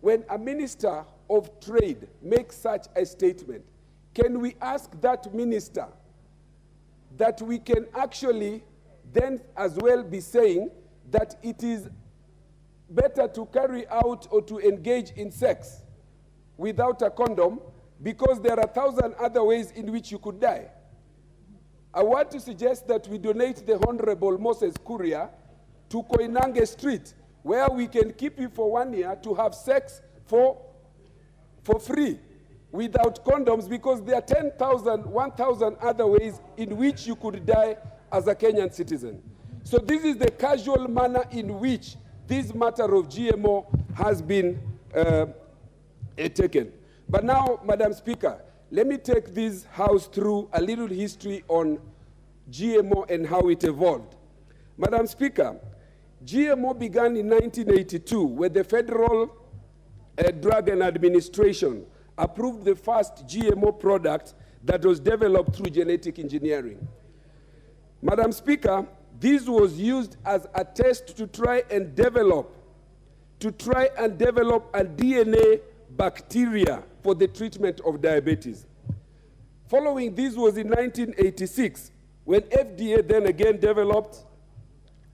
when a minister of trade makes such a statement, can we ask that minister that we can actually then as well be saying that it is better to carry out or to engage in sex without a condom because there are 1,000 other ways in which you could die? I want to suggest that we donate the Honorable Moses Kuria to Koinange Street, where we can keep you for 1 year to have sex for free without condoms, because there are 10,000, 1,000 other ways in which you could die as a Kenyan citizen. So this is the casual manner in which this matter of GMO has been taken. But now, Madam Speaker, let me take this House through a little history on GMO and how it evolved. Madam Speaker, GMO began in 1982 when the Federal Drug and Administration approved the first GMO product that was developed through genetic engineering. Madam Speaker, this was used as a test to try and develop a DNA bacteria for the treatment of diabetes. Following this was in 1986, when FDA then again developed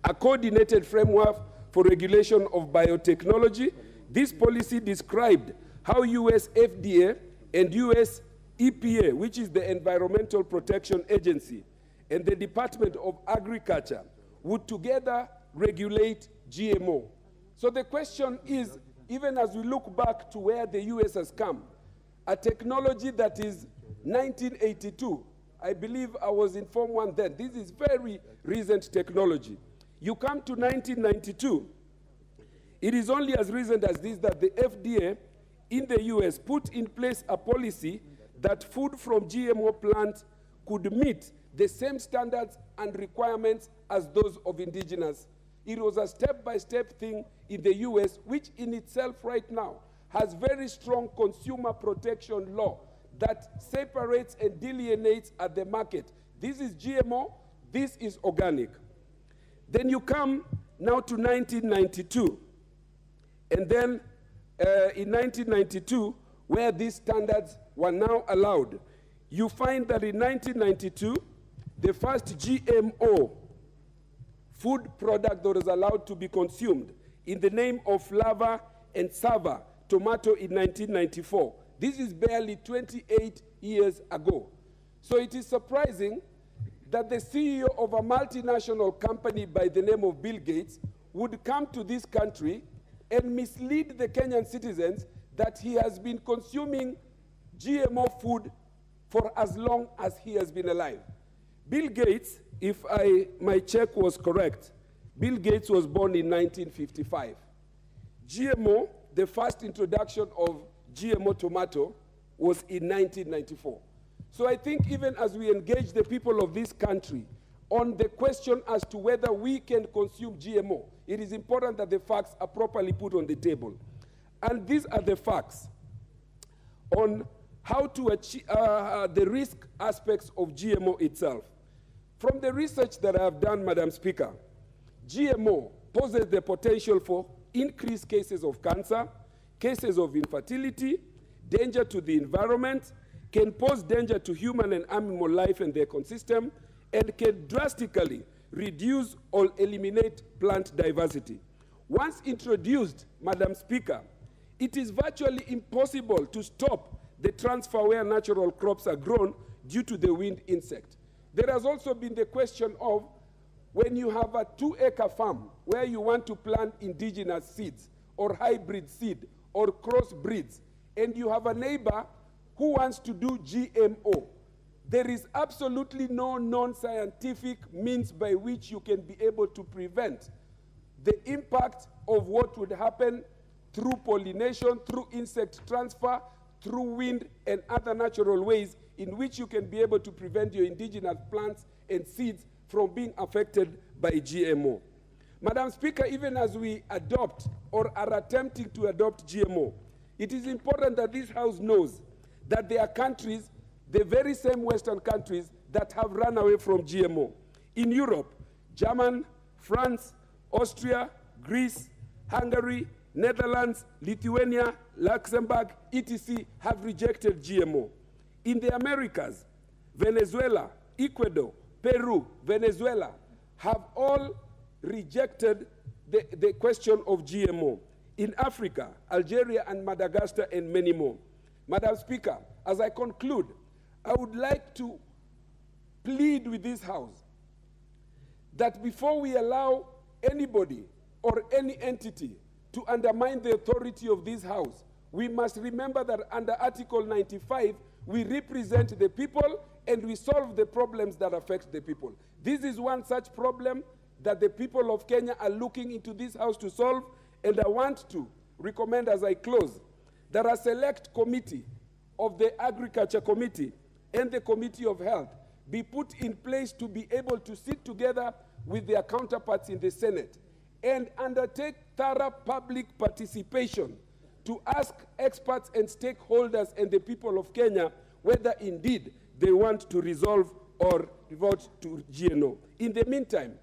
a coordinated framework for regulation of biotechnology. This policy described how US FDA and US EPA, which is the Environmental Protection Agency, and the Department of Agriculture would together regulate GMO. So the question is, even as we look back to where the US has come, a technology that is 1982, I believe I was in Form 1 then. This is very recent technology. You come to 1992, it is only as recent as this that the FDA in the US put in place a policy that food from GMO plants could meet the same standards and requirements as those of indigenous. It was a step-by-step thing in the US, which in itself right now has very strong consumer protection law that separates and delineates at the market. This is GMO, this is organic. Then you come now to 1992. And then in 1992, where these standards were now allowed, you find that in 1992, the first GMO food product that was allowed to be consumed in the name of Flava and Sava tomato in 1994. This is barely 28 years ago. So it is surprising that the CEO of a multinational company by the name of Bill Gates would come to this country and mislead the Kenyan citizens that he has been consuming GMO food for as long as he has been alive. Bill Gates, if my check was correct, Bill Gates was born in 1955. GMO, the first introduction of GMO tomato, was in 1994. So I think even as we engage the people of this country on the question as to whether we can consume GMO, it is important that the facts are properly put on the table. And these are the facts on how to achieve the risk aspects of GMO itself. From the research that I have done, Madam Speaker, GMO poses the potential for increased cases of cancer, cases of infertility, danger to the environment, can pose danger to human and animal life and the ecosystem, and can drastically reduce or eliminate plant diversity. Once introduced, Madam Speaker, it is virtually impossible to stop the transfer where natural crops are grown due to the wind insect. There has also been the question of when you have a 2-acre farm where you want to plant indigenous seeds or hybrid seed or crossbreeds, and you have a neighbor who wants to do GMO. There is absolutely no non-scientific means by which you can be able to prevent the impact of what would happen through pollination, through insect transfer, through wind and other natural ways in which you can be able to prevent your indigenous plants and seeds from being affected by GMO. Madam Speaker, even as we adopt or are attempting to adopt GMO, it is important that this House knows that there are countries, the very same Western countries, that have run away from GMO. In Europe, Germany, France, Austria, Greece, Hungary, Netherlands, Lithuania, Luxembourg, etc. have rejected GMO. In the Americas, Venezuela, Ecuador, Peru, Venezuela have all rejected the question of GMO. In Africa, Algeria and Madagascar and many more. Madam Speaker, as I conclude, I would like to plead with this House that before we allow anybody or any entity to undermine the authority of this House, we must remember that under Article 95, we represent the people and we solve the problems that affect the people. This is one such problem that the people of Kenya are looking into this House to solve, and I want to recommend as I close that a select committee of the Agriculture Committee and the Committee of Health be put in place to be able to sit together with their counterparts in the Senate and undertake thorough public participation to ask experts and stakeholders and the people of Kenya whether indeed they want to resolve or vote to GMO. In the meantime,